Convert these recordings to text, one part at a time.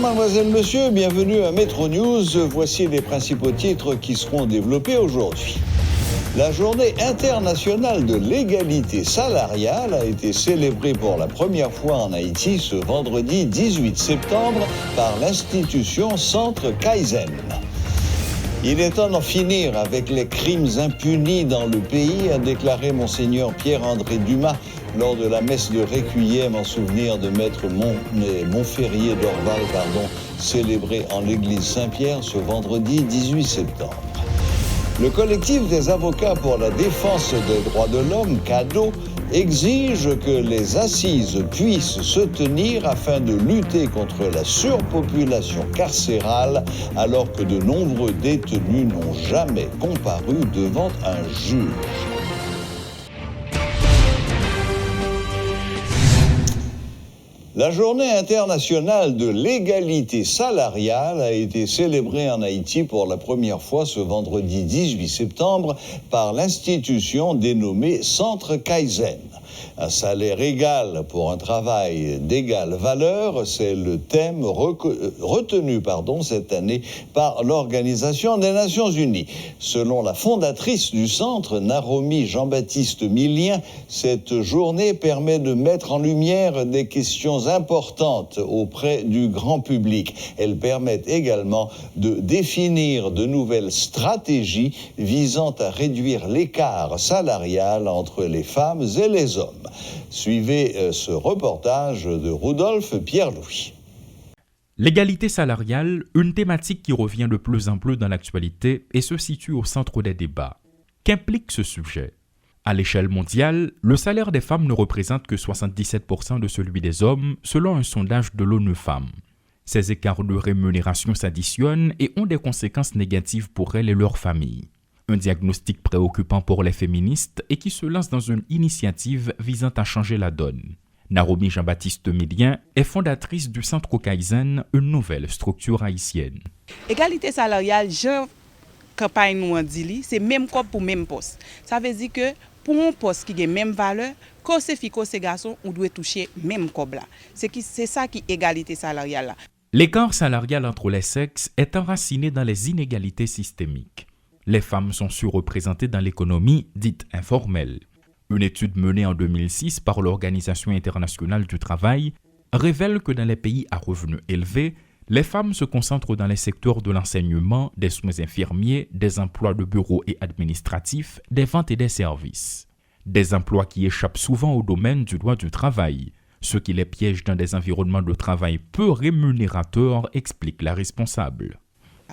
mademoiselles, messieurs, bienvenue à Métro News. Voici les principaux titres qui seront développés aujourd'hui. La journée internationale de l'égalité salariale a été célébrée pour la première fois en Haïti ce vendredi 18 septembre par l'institution Centre Kaizen. Il est temps d'en finir avec les crimes impunis dans le pays, a déclaré Monseigneur Pierre-André Dumas lors de la messe de Requiem en souvenir de Maître Montferrier d'Orval, célébrée en l'église Saint-Pierre ce vendredi 18 septembre. Le collectif des avocats pour la défense des droits de l'homme, CADO, exige que les assises puissent se tenir afin de lutter contre la surpopulation carcérale, alors que de nombreux détenus n'ont jamais comparu devant un juge. La journée internationale de l'égalité salariale a été célébrée en Haïti pour la première fois ce vendredi 18 septembre par l'institution dénommée Centre Kaizen. Un salaire égal pour un travail d'égale valeur, c'est le thème retenu cette année par l'Organisation des Nations Unies. Selon la fondatrice du centre, Naromi Jean-Baptiste Millien, cette journée permet de mettre en lumière des questions importantes auprès du grand public. Elle permet également de définir de nouvelles stratégies visant à réduire l'écart salarial entre les femmes et les hommes. Suivez ce reportage de Rudolphe Pierre-Louis. L'égalité salariale, une thématique qui revient de plus en plus dans l'actualité et se situe au centre des débats. Qu'implique ce sujet ? À l'échelle mondiale, le salaire des femmes ne représente que 77% de celui des hommes, selon un sondage de l'ONU Femmes. Ces écarts de rémunération s'additionnent et ont des conséquences négatives pour elles et leurs familles. Un diagnostic préoccupant pour les féministes et qui se lance dans une initiative visant à changer la donne. Naromi Jean-Baptiste Millien est fondatrice du Centre Kaizen, une nouvelle structure haïtienne. Égalité salariale, campagne nous en dit, c'est même corps pour même poste. Ça veut dire que pour un poste qui a même valeur, quand c'est fille, quand c'est garçon, on doit toucher même corps là. C'est ça qui est égalité salariale là. L'écart salarial entre les sexes est enraciné dans les inégalités systémiques. Les femmes sont surreprésentées dans l'économie dite informelle. Une étude menée en 2006 par l'Organisation internationale du travail révèle que dans les pays à revenus élevés, les femmes se concentrent dans les secteurs de l'enseignement, des soins infirmiers, des emplois de bureau et administratifs, des ventes et des services. Des emplois qui échappent souvent au domaine du droit du travail, ce qui les piège dans des environnements de travail peu rémunérateurs, explique la responsable.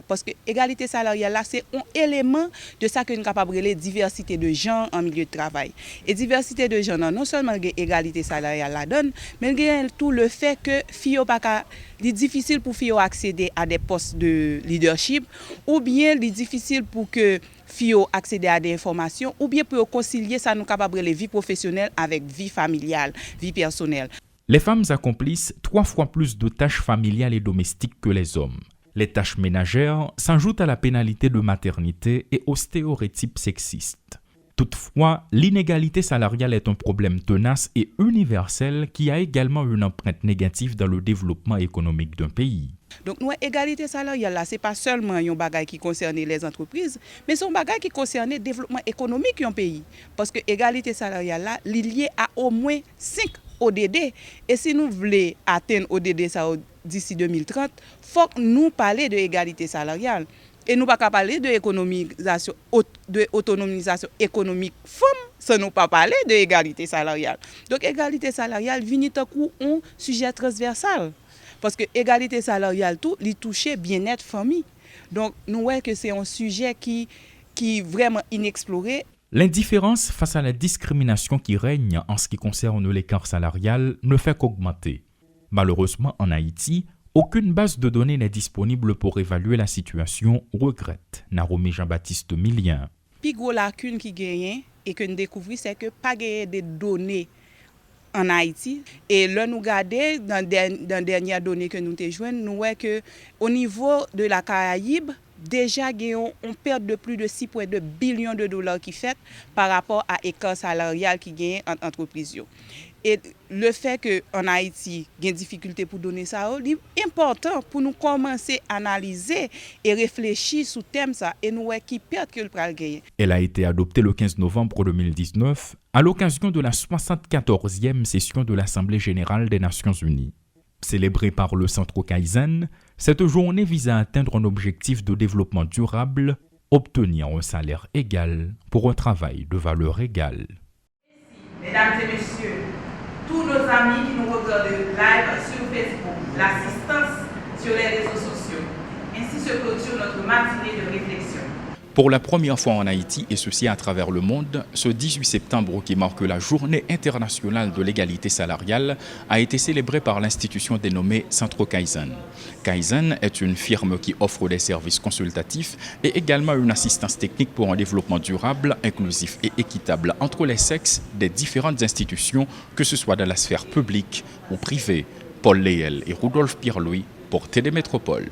Parce que l'égalité salariale, là, c'est un élément de ça que nous sommes capables de diversité de gens en milieu de travail. Et diversité de gens, non seulement l'égalité salariale la donne, mais tout le fait que il est difficile pour filles accéder à des postes de leadership, ou bien il est difficile pour que filles accéder à des informations, ou bien pour concilier ça, nous sommes capables de vie professionnelle avec vie familiale, vie personnelle. Les femmes accomplissent 3 fois plus de tâches familiales et domestiques que les hommes. Les tâches ménagères s'ajoutent à la pénalité de maternité et aux stéréotypes sexistes. Toutefois, l'inégalité salariale est un problème tenace et universel qui a également une empreinte négative dans le développement économique d'un pays. Donc, nous, l'égalité salariale, ce n'est pas seulement un bagage qui concerne les entreprises, mais c'est un bagage qui concerne le développement économique d'un pays. Parce que l'égalité salariale, est liée à au moins 5 ODD. Et si nous voulons atteindre ODD d'ici 2030, il faut que nous parlions de l'égalité salariale. Et nous ne pouvons pas parler de autonomisation économique femme sans nous pas parler de l'égalité salariale. Donc, l'égalité salariale vient un sujet transversal. Parce que l'égalité salariale, il touche bien-être famille. Donc, nous voyons que c'est un sujet qui est vraiment inexploré. L'indifférence face à la discrimination qui règne en ce qui concerne l'écart salarial ne fait qu'augmenter. Malheureusement, en Haïti, aucune base de données n'est disponible pour évaluer la situation, regrette Naromi Jean-Baptiste Millien. Puis, gros lacune qui gagne et que nous découvrons, c'est que pas gagner des données en Haïti. Et là, nous regardons dans les dernières données que nous avons jouées, nous voyons qu'au niveau de la Caraïbe, déjà, on perd de plus de 6,2 billions de dollars qui fait par rapport à l'écart salarial qui gagne entre entreprises. Et le fait qu'en Haïti, il y a une difficulté pour donner ça, c'est important pour nous commencer à analyser et réfléchir sur le thème ça et nous voir qui perd que le pral gagner. Elle a été adoptée le 15 novembre 2019 à l'occasion de la 74e session de l'Assemblée générale des Nations unies. Célébrée par le Centre Kaizen, cette journée vise à atteindre un objectif de développement durable, obtenir un salaire égal pour un travail de valeur égale. Mesdames et messieurs, tous nos amis qui nous regardent live sur Facebook, l'assistance sur les réseaux sociaux. Ainsi se clôture notre matinée de réflexion. Pour la première fois en Haïti et ceci à travers le monde, ce 18 septembre qui marque la Journée internationale de l'égalité salariale a été célébré par l'institution dénommée Centre Kaizen. Kaizen est une firme qui offre des services consultatifs et également une assistance technique pour un développement durable, inclusif et équitable entre les sexes des différentes institutions, que ce soit dans la sphère publique ou privée. Paul Léel et Rudolf Pierre-Louis pour TD Métropole.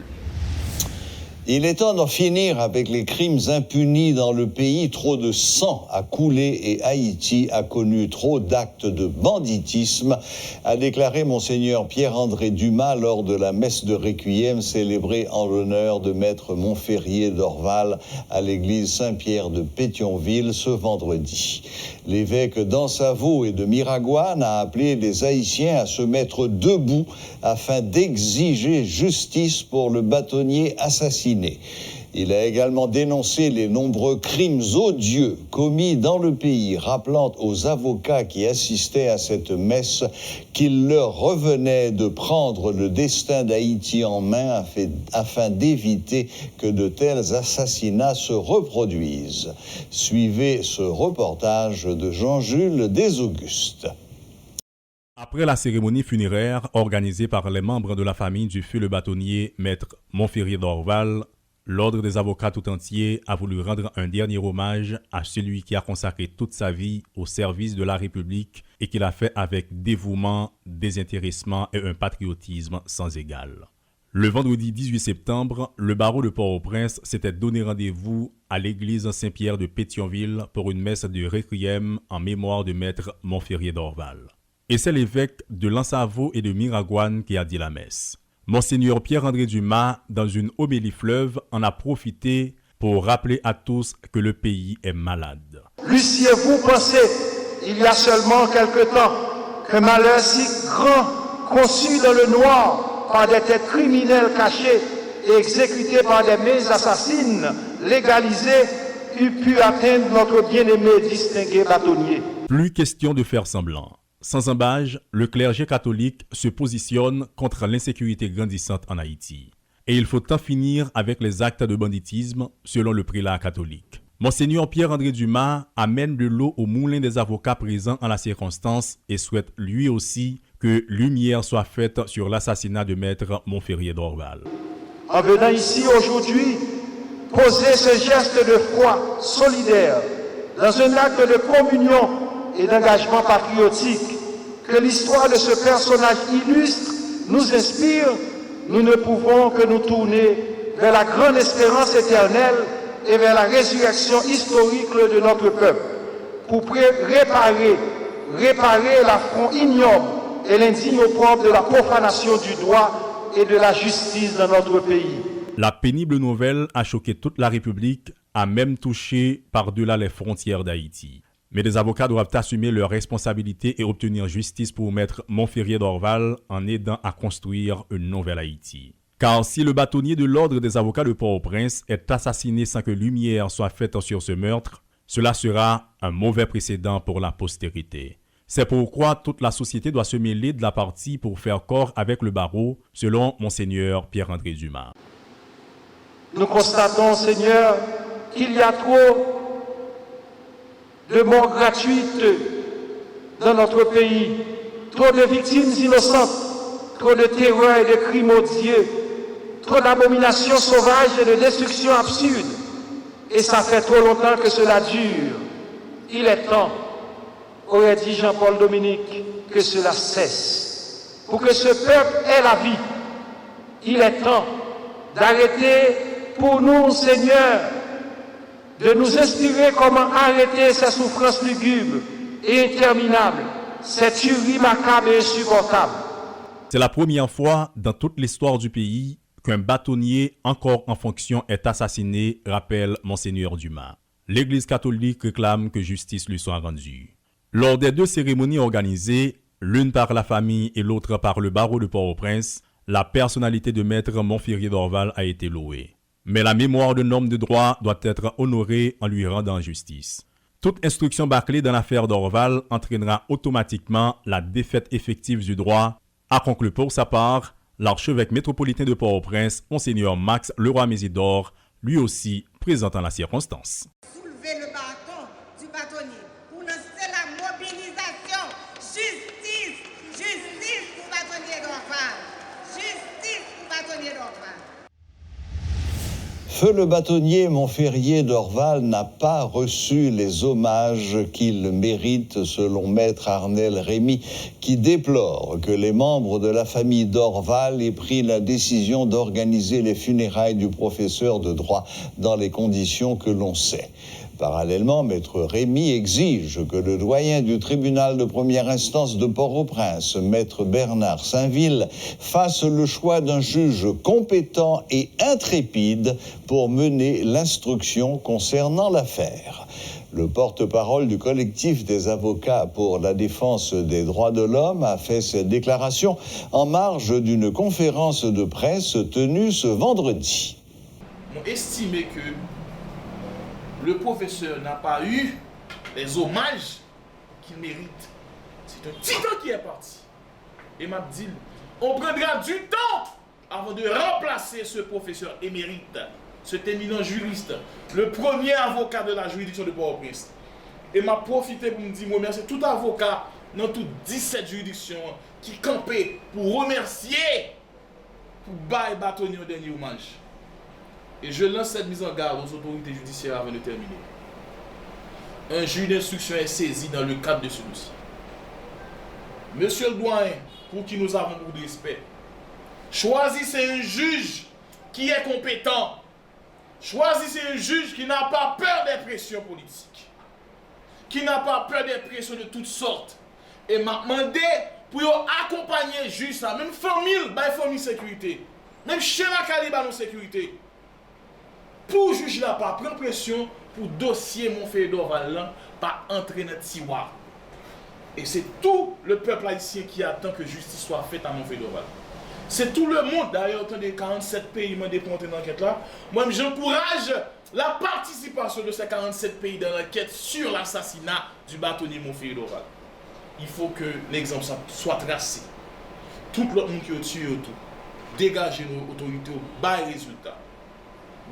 Il est temps d'en finir avec les crimes impunis dans le pays. Trop de sang a coulé et Haïti a connu trop d'actes de banditisme, a déclaré Monseigneur Pierre-André Dumas lors de la messe de Requiem célébrée en l'honneur de Maître Montferrier d'Orval à l'église Saint-Pierre de Pétionville ce vendredi. L'évêque d'Ansavo et de Miragoâne a appelé les Haïtiens à se mettre debout afin d'exiger justice pour le bâtonnier assassiné. Il a également dénoncé les nombreux crimes odieux commis dans le pays, rappelant aux avocats qui assistaient à cette messe qu'il leur revenait de prendre le destin d'Haïti en main afin d'éviter que de tels assassinats se reproduisent. Suivez ce reportage de Jean-Jules Desaugustes. Après la cérémonie funéraire organisée par les membres de la famille du feu le bâtonnier Maître Montferrier d'Orval, l'Ordre des avocats tout entier a voulu rendre un dernier hommage à celui qui a consacré toute sa vie au service de la République et qui l'a fait avec dévouement, désintéressement et un patriotisme sans égal. Le vendredi 18 septembre, le barreau de Port-au-Prince s'était donné rendez-vous à l'église Saint-Pierre de Pétionville pour une messe de Requiem en mémoire de Maître Montferrier d'Orval. Et c'est l'évêque de Lansavo et de Miragoâne qui a dit la messe. Monseigneur Pierre-André Dumas, dans une homélie fleuve, en a profité pour rappeler à tous que le pays est malade. Eussiez-vous pensé, il y a seulement quelque temps, qu'un malheur si grand, conçu dans le noir par des têtes criminelles cachées et exécuté par des mains assassines légalisées, eût pu atteindre notre bien-aimé distingué bâtonnier. Plus question de faire semblant. Sans embâge, le clergé catholique se positionne contre l'insécurité grandissante en Haïti. Et il faut en finir avec les actes de banditisme, selon le prélat catholique. Monseigneur Pierre-André Dumas amène de l'eau au moulin des avocats présents en la circonstance et souhaite lui aussi que lumière soit faite sur l'assassinat de Maître Montferrier d'Orval. En venant ici aujourd'hui, poser ce geste de foi solidaire dans un acte de communion et d'engagement patriotique que l'histoire de ce personnage illustre nous inspire, nous ne pouvons que nous tourner vers la grande espérance éternelle et vers la résurrection historique de notre peuple pour réparer l'affront ignoble et l'indigne opprobre de la profanation du droit et de la justice dans notre pays. La pénible nouvelle a choqué toute la République, a même touché par-delà les frontières d'Haïti. Mais les avocats doivent assumer leurs responsabilités et obtenir justice pour Maître Montferrier d'Orval en aidant à construire une nouvelle Haïti. Car si le bâtonnier de l'Ordre des avocats de Port-au-Prince est assassiné sans que lumière soit faite sur ce meurtre, cela sera un mauvais précédent pour la postérité. C'est pourquoi toute la société doit se mêler de la partie pour faire corps avec le barreau, selon Monseigneur Pierre-André Dumas. Nous constatons, Seigneur, qu'il y a trop de morts gratuites dans notre pays, trop de victimes innocentes, trop de terreur et de crimes odieux, trop d'abominations sauvages et de destructions absurdes. Et ça fait trop longtemps que cela dure. Il est temps, aurait dit Jean-Paul Dominique, que cela cesse. Pour que ce peuple ait la vie, il est temps d'arrêter pour nous, Seigneur, de nous inspirer comment arrêter ces souffrances lugubres et interminables cette tuerie macabre et insupportable. C'est la première fois dans toute l'histoire du pays qu'un bâtonnier encore en fonction est assassiné, rappelle Monseigneur Dumas. L'Église catholique réclame que justice lui soit rendue. Lors des 2 cérémonies organisées, l'une par la famille et l'autre par le barreau de Port-au-Prince, la personnalité de Maître Montferrier d'Orval a été louée. Mais la mémoire d'un homme de droit doit être honorée en lui rendant justice. Toute instruction bâclée dans l'affaire d'Orval entraînera automatiquement la défaite effective du droit, a conclu pour sa part l'archevêque métropolitain de Port-au-Prince, Monseigneur Max Leroy-Mésidor, lui aussi présentant la circonstance. Soulever le bâton du bâtonnier pour lancer la mobilisation. Justice, justice pour bâtonnier d'Orval. Justice pour bâtonnier d'Orval. Feu le bâtonnier Montferrier d'Orval n'a pas reçu les hommages qu'il mérite selon Maître Arnel Rémy, qui déplore que les membres de la famille d'Orval aient pris la décision d'organiser les funérailles du professeur de droit dans les conditions que l'on sait. Parallèlement, Maître Rémy exige que le doyen du tribunal de première instance de Port-au-Prince, Maître Bernard Saint-Ville, fasse le choix d'un juge compétent et intrépide pour mener l'instruction concernant l'affaire. Le porte-parole du collectif des avocats pour la défense des droits de l'homme a fait cette déclaration en marge d'une conférence de presse tenue ce vendredi. On estimait que le professeur n'a pas eu les hommages qu'il mérite. C'est un titan qui est parti. Et m'a dit, on prendra du temps avant de remplacer ce professeur émérite, cet éminent juriste, le premier avocat de la juridiction de Port-au-Prince. Et m'a profité pour me dire, moi, merci tout avocat dans toutes 17 juridictions qui campaient pour remercier, pour bailler bâtonnier au dernier hommage. Et je lance cette mise en garde aux autorités judiciaires avant de terminer. Un juge d'instruction est saisi dans le cadre de ce dossier. Monsieur le doyen, pour qui nous avons beaucoup de respect, choisissez un juge qui est compétent. Choisissez un juge qui n'a pas peur des pressions politiques, qui n'a pas peur des pressions de toutes sortes. Et m'a demandé pour accompagner le juge, ça, même famille sécurité, même chez la Caliban en sécurité. Pour juger là, pas prendre pression pour dossier Montferrier d'Orval, pas entrer dans le tiroir. Et c'est tout le peuple haïtien qui attend que justice soit faite à Montferrier d'Orval. C'est tout le monde, d'ailleurs, autant des 47 pays pour entrer dans l'enquête là. Moi, j'encourage la participation de ces 47 pays dans l'enquête sur l'assassinat du bâtonnier Montferrier d'Orval. Il faut que l'exemple soit tracé. Tout le monde qui a tué autour, dégager nos autorités, bas résultat.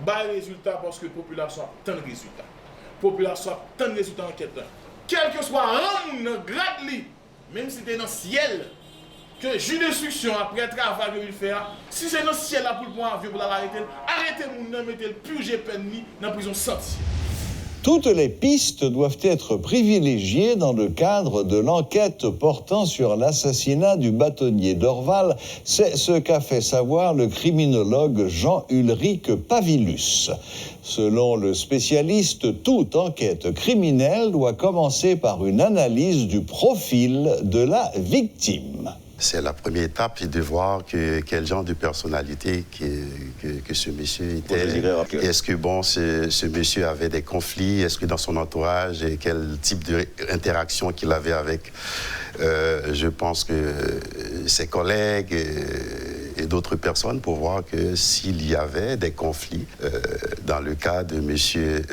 Bas résultat parce que la population a tant de résultats. La population a tant de résultats en enquête. Quel que soit un grade, même si c'est dans le ciel, que juge d'instruction après le travail qu'il fait, si c'est dans le ciel là pour le pouvoir pour l'arrêter, arrêtez mon nom, mettez le purger peine dans la prison sentier. Toutes les pistes doivent être privilégiées dans le cadre de l'enquête portant sur l'assassinat du bâtonnier d'Orval. C'est ce qu'a fait savoir le criminologue Jean-Ulrich Pavilus. Selon le spécialiste, toute enquête criminelle doit commencer par une analyse du profil de la victime. C'est la première étape de voir quel genre de personnalité que ce monsieur était. Est-ce que ce monsieur avait des conflits? Est-ce que dans son entourage, et quel type d'interaction qu'il avait avec, je pense que ses collègues et d'autres personnes pour voir que s'il y avait des conflits dans le cas de monsieur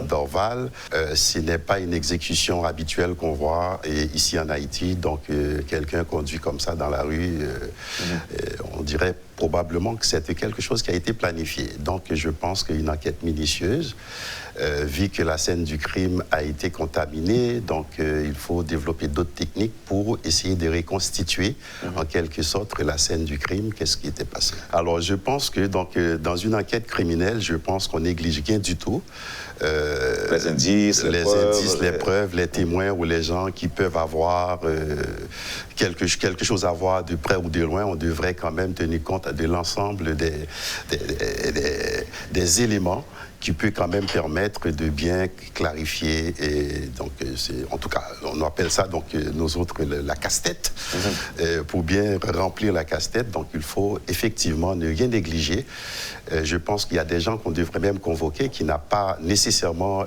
d'Orval, ce n'est pas une exécution habituelle qu'on voit ici en Haïti. Donc, quelqu'un conduit comme ça dans la rue, on dirait probablement que c'était quelque chose qui a été planifié. Donc, je pense qu'une enquête minutieuse, vu que la scène du crime a été contaminée, donc il faut développer d'autres techniques pour essayer de reconstituer en quelque sorte la scène du crime, qu'est-ce qui était passé. Alors, je pense que donc, dans une enquête criminelle, je pense qu'on néglige rien du tout. Les indices, les preuves, les témoins ou les gens qui peuvent avoir quelque chose à voir de près ou de loin, on devrait quand même tenir compte compte de l'ensemble des éléments qui peut quand même permettre de bien clarifier. Et donc, en tout cas, on appelle ça, donc, nous autres, la casse-tête. Pour bien remplir la casse-tête, donc, il faut effectivement ne rien négliger. Je pense qu'il y a des gens qu'on devrait même convoquer qui n'ont pas nécessairement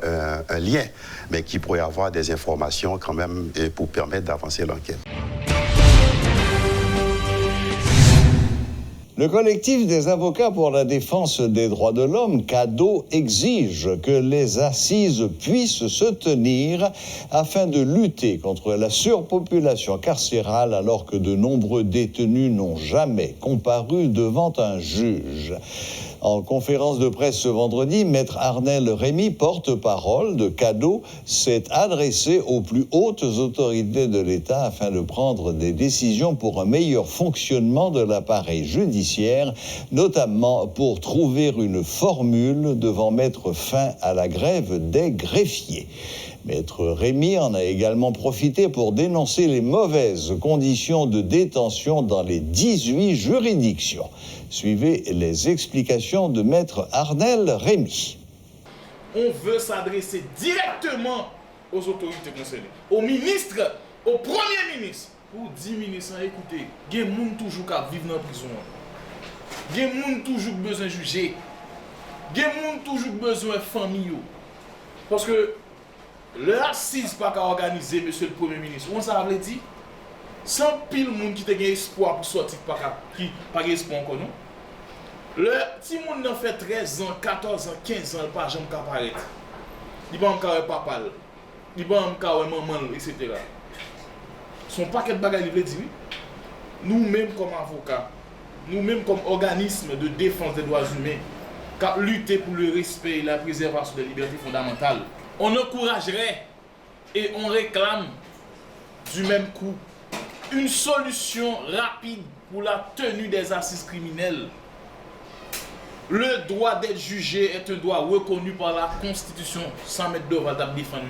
un lien, mais qui pourraient avoir des informations quand même pour permettre d'avancer l'enquête. Le collectif des avocats pour la défense des droits de l'homme, CADO, exige que les assises puissent se tenir afin de lutter contre la surpopulation carcérale alors que de nombreux détenus n'ont jamais comparu devant un juge. En conférence de presse ce vendredi, Maître Arnel Rémy, porte-parole de CADO, s'est adressé aux plus hautes autorités de l'État afin de prendre des décisions pour un meilleur fonctionnement de l'appareil judiciaire, notamment pour trouver une formule devant mettre fin à la grève des greffiers. Maître Rémy en a également profité pour dénoncer les mauvaises conditions de détention dans les 18 juridictions. Suivez les explications de Maître Arnel Rémy. On veut s'adresser directement aux autorités concernées, au ministre, au premier ministre, pour dire ministre, écoutez, il y a des gens toujours qui vivent dans la prison. Il y a des gens toujours besoin de juger. Il y a des gens toujours besoin de famille. Parce que l'assise pas qu'à organiser, monsieur le Premier ministre, on ça veut dire, sans pile monde qui a espoir pour sortir, qui pas espoir encore, non? Le petit monde n'a fait 13 ans, 14 ans, 15 ans, pas jamais apparaître. Il va encore papa, il va encore maman, etc. Son paquet de bagages, il veut dire, nous-mêmes comme avocats, nous-mêmes comme organisme de défense des droits humains, qui lutter pour le respect et la préservation des libertés fondamentales, on encouragerait et on réclame du même coup une solution rapide pour la tenue des assises criminelles. Le droit d'être jugé est un droit reconnu par la Constitution sans mettre devant la défendre.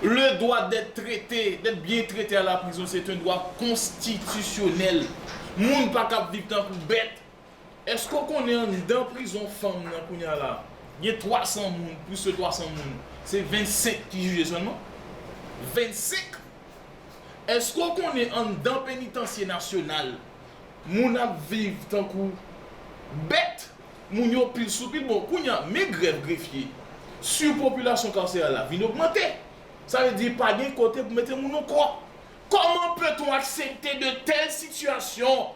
Le droit d'être traité, d'être bien traité à la prison, c'est un droit constitutionnel. Moun pas cap vivre tant que bête. Est-ce qu'on est dans prison femme là? Il y a 300 moun, plus de 300 moun. C'est 25 qui jugent seulement. 25. Est-ce qu'on est dans pénitencier national? Moun a vivre tant que bête. Moun yo pile sous pile bon. Kounya mes grèves greffier. Surpopulation carcérale la vient augmenter. Ça veut dire pas d'un côté pour mettre moun au corps. Comment peut-on accepter de telles situations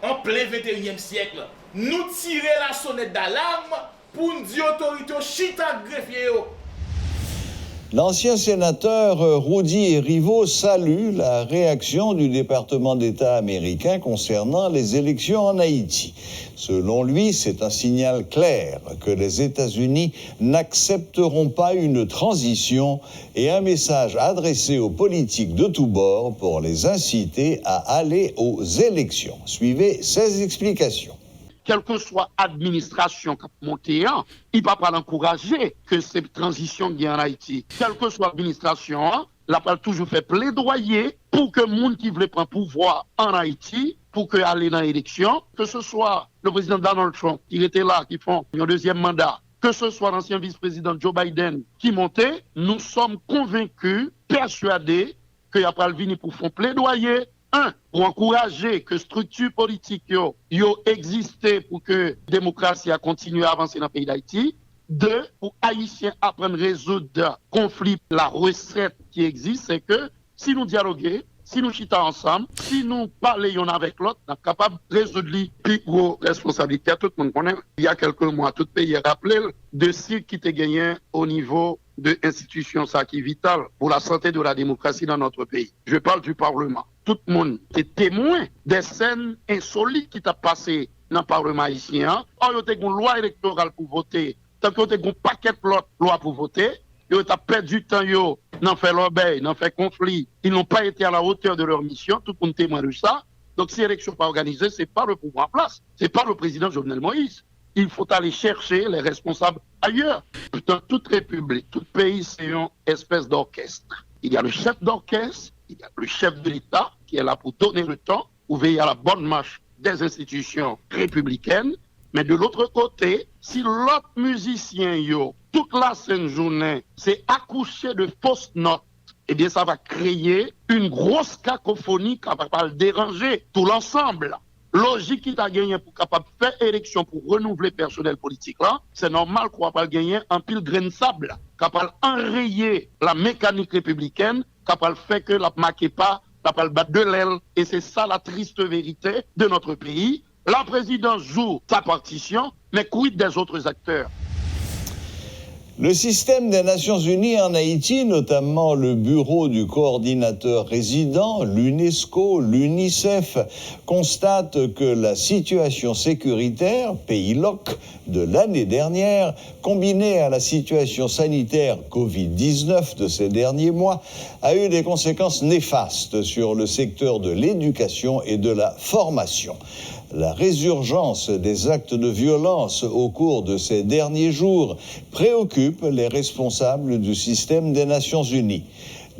en plein 21e siècle? Nous tirer la sonnette d'alarme pour nous dire autorité chita greffier. L'ancien sénateur Rudy Erivo salue la réaction du département d'État américain concernant les élections en Haïti. Selon lui, c'est un signal clair que les États-Unis n'accepteront pas une transition et un message adressé aux politiques de tous bords pour les inciter à aller aux élections. Suivez ces explications. Quelle que soit l'administration qui a monté, il ne va pas l'encourager que cette transition qui est en Haïti. Quelle que soit l'administration, elle a toujours fait plaidoyer pour que les gens qui veulent prendre pouvoir en Haïti, pour que aller dans l'élection, que ce soit le président Donald Trump qui était là, qui font un deuxième mandat, que ce soit l'ancien vice-président Joe Biden qui montait, nous sommes convaincus, persuadés qu'il y a pas le venir pour faire plaidoyer. Un, pour encourager que structures politiques yo existent pour que la démocratie a continué à avancer dans le pays d'Haïti. Deux, pour Haïtiens apprendre à résoudre le conflit. La recette qui existe, c'est que si nous dialoguons, si nous chitons ensemble, si nous parlons avec l'autre, nous sommes capables de résoudre les plus gros responsabilités. Tout le monde connaît, il y a quelques mois, tout le pays a rappelé de ce qui était gagné au niveau de l'institution, ça qui est vital pour la santé de la démocratie dans notre pays. Je parle du Parlement. Tout le monde est témoin des scènes insolites qui t'a passé dans le Parlement haïtien. Or, il y a une loi électorale pour voter, tant qu'il y a un paquet de lois pour voter, ils ont perdu du temps, ils n'ont fait l'obéi, ils n'ont fait conflit, ils n'ont pas été à la hauteur de leur mission, tout le monde témoin de ça. Donc, si l'élection n'est pas organisée, ce n'est pas le pouvoir en place, ce n'est pas le président Jovenel Moïse. Il faut aller chercher les responsables ailleurs. Dans toute république, tout pays, c'est une espèce d'orchestre. Il y a le chef d'orchestre, il y a le chef de l'État qui est là pour donner le temps, pour veiller à la bonne marche des institutions républicaines. Mais de l'autre côté, si l'autre musicien, toute la scène journée, c'est accoucher de fausses notes, eh bien, ça va créer une grosse cacophonie qui va déranger tout l'ensemble. Logique qui t'a gagné pour capable faire élection pour renouveler le personnel politique là, c'est normal qu'on va gagner un pile grain de sable, capable enrayer la mécanique républicaine, capable faire que la marque pas, capable battre de l'aile, et c'est ça la triste vérité de notre pays. La présidence joue sa partition, mais quid des autres acteurs? Le système des Nations Unies en Haïti, notamment le bureau du coordinateur résident, l'UNESCO, l'UNICEF, constate que la situation sécuritaire, pays LOC, de l'année dernière, combinée à la situation sanitaire Covid-19 de ces derniers mois, a eu des conséquences néfastes sur le secteur de l'éducation et de la formation. La résurgence des actes de violence au cours de ces derniers jours préoccupe les responsables du système des Nations Unies.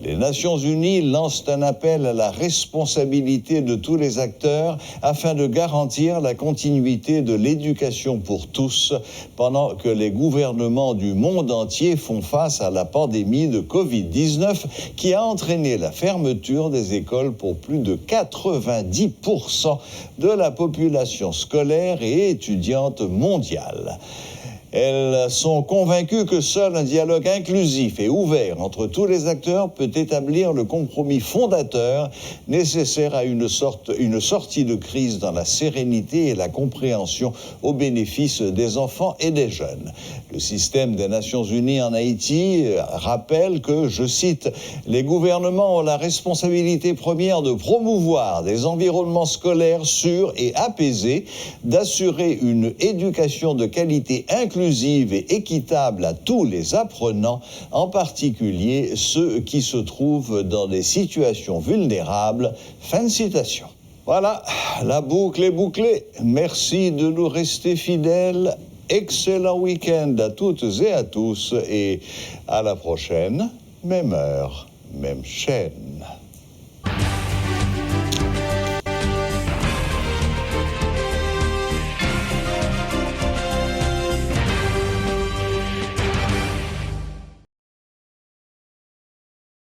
Les Nations Unies lancent un appel à la responsabilité de tous les acteurs afin de garantir la continuité de l'éducation pour tous pendant que les gouvernements du monde entier font face à la pandémie de Covid-19 qui a entraîné la fermeture des écoles pour plus de 90% de la population scolaire et étudiante mondiale. Elles sont convaincues que seul un dialogue inclusif et ouvert entre tous les acteurs peut établir le compromis fondateur nécessaire à une sortie de crise dans la sérénité et la compréhension au bénéfice des enfants et des jeunes. Le système des Nations Unies en Haïti rappelle que, je cite, « Les gouvernements ont la responsabilité première de promouvoir des environnements scolaires sûrs et apaisés, d'assurer une éducation de qualité inclusive et équitable à tous les apprenants, en particulier ceux qui se trouvent dans des situations vulnérables. » Fin de citation. Voilà, la boucle est bouclée. Merci de nous rester fidèles. Excellent week-end à toutes et à tous et à la prochaine, même heure, même chaîne.